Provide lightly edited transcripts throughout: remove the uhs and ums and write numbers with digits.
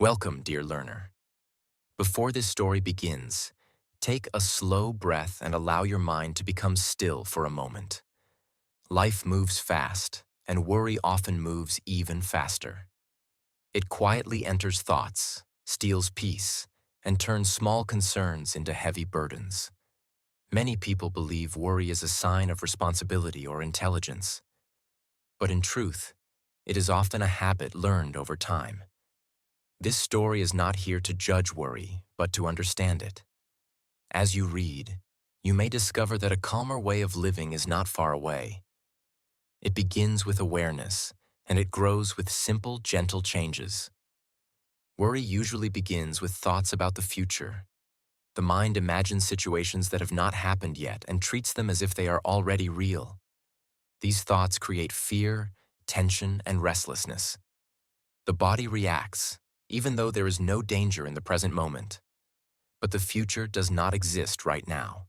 Welcome, dear learner. Before this story begins, take a slow breath and allow your mind to become still for a moment. Life moves fast, and worry often moves even faster. It quietly enters thoughts, steals peace, and turns small concerns into heavy burdens. Many people believe worry is a sign of responsibility or intelligence. But in truth, it is often a habit learned over time. This story is not here to judge worry, but to understand it. As you read, you may discover that a calmer way of living is not far away. It begins with awareness, and it grows with simple, gentle changes. Worry usually begins with thoughts about the future. The mind imagines situations that have not happened yet and treats them as if they are already real. These thoughts create fear, tension, and restlessness. The body reacts, even though there is no danger in the present moment. But the future does not exist right now.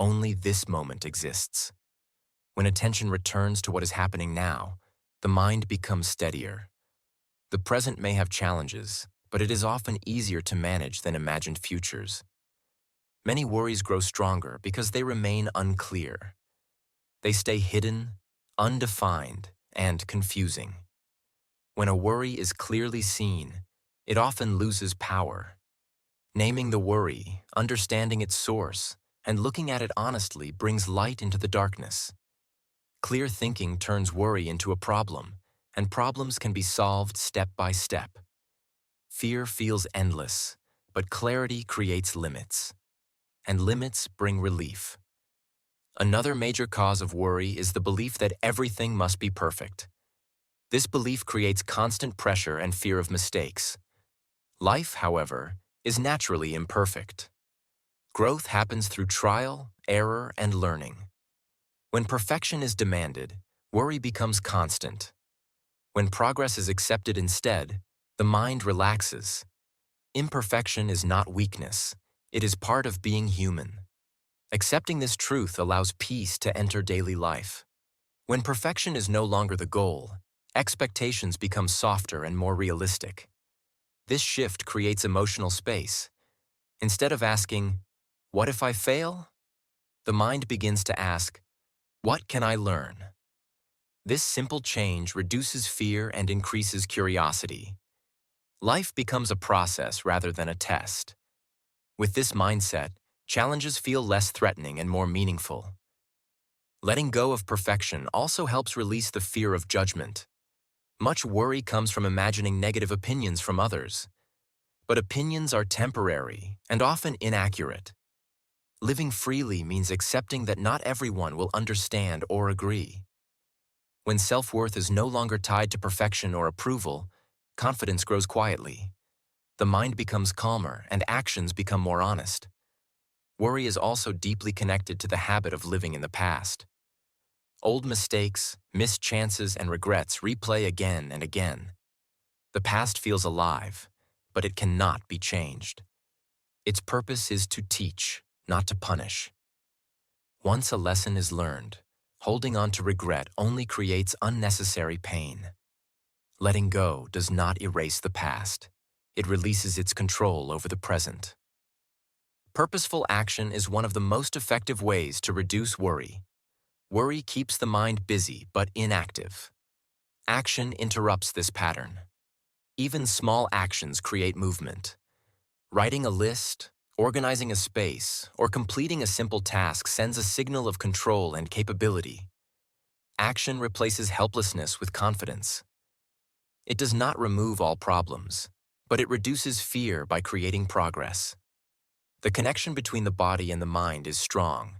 Only this moment exists. When attention returns to what is happening now, the mind becomes steadier. The present may have challenges, but it is often easier to manage than imagined futures. Many worries grow stronger because they remain unclear. They stay hidden, undefined, and confusing. When a worry is clearly seen, it often loses power. Naming the worry, understanding its source, and looking at it honestly brings light into the darkness. Clear thinking turns worry into a problem, and problems can be solved step by step. Fear feels endless, but clarity creates limits, and limits bring relief. Another major cause of worry is the belief that everything must be perfect. This belief creates constant pressure and fear of mistakes. Life, however, is naturally imperfect. Growth happens through trial, error, and learning. When perfection is demanded, worry becomes constant. When progress is accepted instead, the mind relaxes. Imperfection is not weakness. It is part of being human. Accepting this truth allows peace to enter daily life. When perfection is no longer the goal, expectations become softer and more realistic. This shift creates emotional space. Instead of asking, "What if I fail?" the mind begins to ask, "What can I learn?" This simple change reduces fear and increases curiosity. Life becomes a process rather than a test. With this mindset, challenges feel less threatening and more meaningful. Letting go of perfection also helps release the fear of judgment. Much worry comes from imagining negative opinions from others. But opinions are temporary and often inaccurate. Living freely means accepting that not everyone will understand or agree. When self-worth is no longer tied to perfection or approval, confidence grows quietly. The mind becomes calmer and actions become more honest. Worry is also deeply connected to the habit of living in the past. Old mistakes, missed chances, and regrets replay again and again. The past feels alive, but it cannot be changed. Its purpose is to teach, not to punish. Once a lesson is learned, holding on to regret only creates unnecessary pain. Letting go does not erase the past. It releases its control over the present. Purposeful action is one of the most effective ways to reduce worry. Worry keeps the mind busy but inactive. Action interrupts this pattern. Even small actions create movement. Writing a list, organizing a space, or completing a simple task sends a signal of control and capability. Action replaces helplessness with confidence. It does not remove all problems, but it reduces fear by creating progress. The connection between the body and the mind is strong.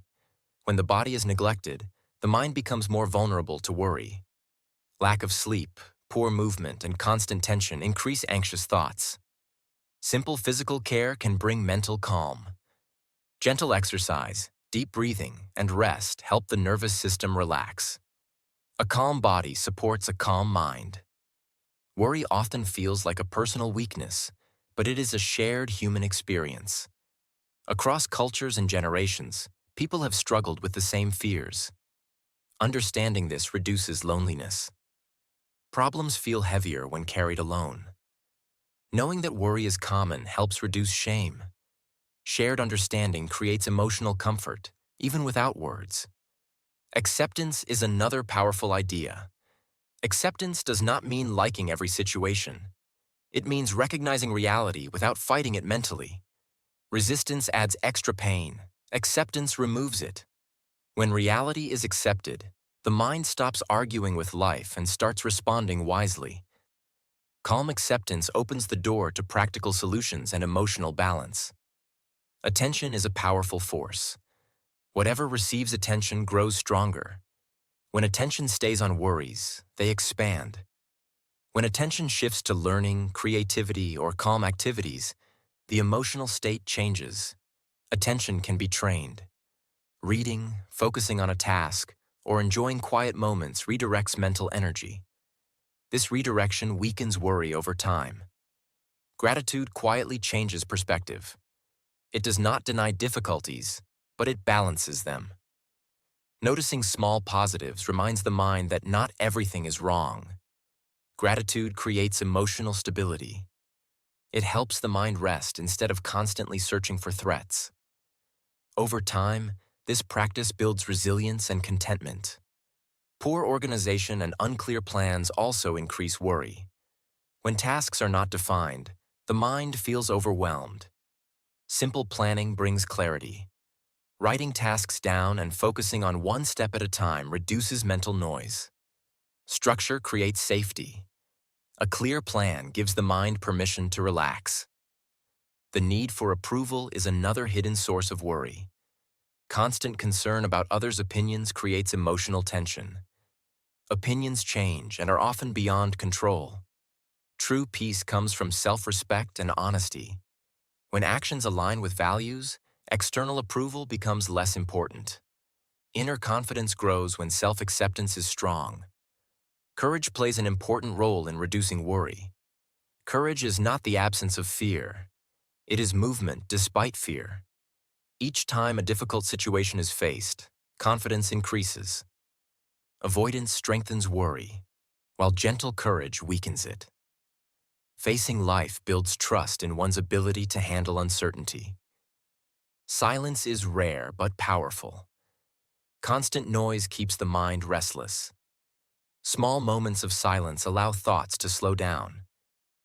When the body is neglected, the mind becomes more vulnerable to worry. Lack of sleep, poor movement, and constant tension increase anxious thoughts. Simple physical care can bring mental calm. Gentle exercise, deep breathing, and rest help the nervous system relax. A calm body supports a calm mind. Worry often feels like a personal weakness, but it is a shared human experience. Across cultures and generations, people have struggled with the same fears. Understanding this reduces loneliness. Problems feel heavier when carried alone. Knowing that worry is common helps reduce shame. Shared understanding creates emotional comfort, even without words. Acceptance is another powerful idea. Acceptance does not mean liking every situation. It means recognizing reality without fighting it mentally. Resistance adds extra pain. Acceptance removes it. When reality is accepted, the mind stops arguing with life and starts responding wisely. Calm acceptance opens the door to practical solutions and emotional balance. Attention is a powerful force. Whatever receives attention grows stronger. When attention stays on worries, they expand. When attention shifts to learning, creativity, or calm activities, the emotional state changes. Attention can be trained. Reading, focusing on a task, or enjoying quiet moments redirects mental energy. This redirection weakens worry over time. Gratitude quietly changes perspective. It does not deny difficulties, but it balances them. Noticing small positives reminds the mind that not everything is wrong. Gratitude creates emotional stability. It helps the mind rest instead of constantly searching for threats. Over time, this practice builds resilience and contentment. Poor organization and unclear plans also increase worry. When tasks are not defined, the mind feels overwhelmed. Simple planning brings clarity. Writing tasks down and focusing on one step at a time reduces mental noise. Structure creates safety. A clear plan gives the mind permission to relax. The need for approval is another hidden source of worry. Constant concern about others' opinions creates emotional tension. Opinions change and are often beyond control. True peace comes from self-respect and honesty. When actions align with values, external approval becomes less important. Inner confidence grows when self-acceptance is strong. Courage plays an important role in reducing worry. Courage is not the absence of fear. It is movement despite fear. Each time a difficult situation is faced, confidence increases. Avoidance strengthens worry, while gentle courage weakens it. Facing life builds trust in one's ability to handle uncertainty. Silence is rare but powerful. Constant noise keeps the mind restless. Small moments of silence allow thoughts to slow down.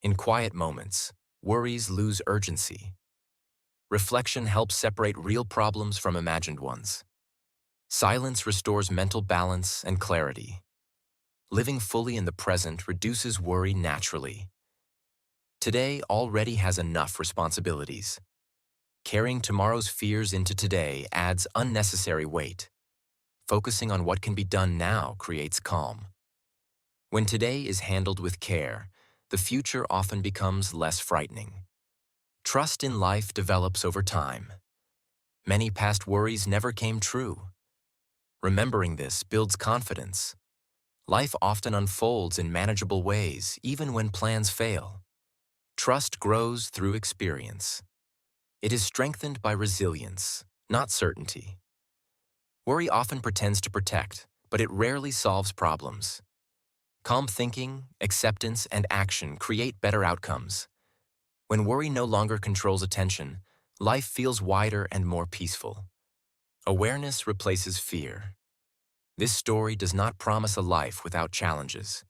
In quiet moments, worries lose urgency. Reflection helps separate real problems from imagined ones. Silence restores mental balance and clarity. Living fully in the present reduces worry naturally. Today already has enough responsibilities. Carrying tomorrow's fears into today adds unnecessary weight. Focusing on what can be done now creates calm. When today is handled with care, the future often becomes less frightening. Trust in life develops over time. Many past worries never came true. Remembering this builds confidence. Life often unfolds in manageable ways, even when plans fail. Trust grows through experience. It is strengthened by resilience, not certainty. Worry often pretends to protect, but it rarely solves problems. Calm thinking, acceptance, and action create better outcomes. When worry no longer controls attention, life feels wider and more peaceful. Awareness replaces fear. This story does not promise a life without challenges.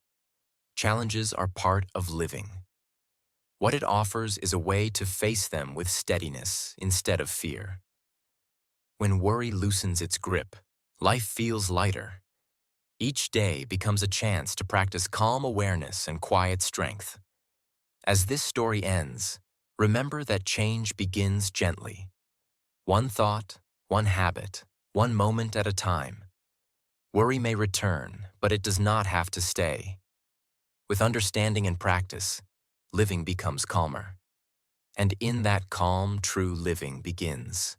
Challenges are part of living. What it offers is a way to face them with steadiness instead of fear. When worry loosens its grip, life feels lighter. Each day becomes a chance to practice calm awareness and quiet strength. As this story ends, remember that change begins gently. One thought, one habit, one moment at a time. Worry may return, but it does not have to stay. With understanding and practice, living becomes calmer. And in that calm, true living begins.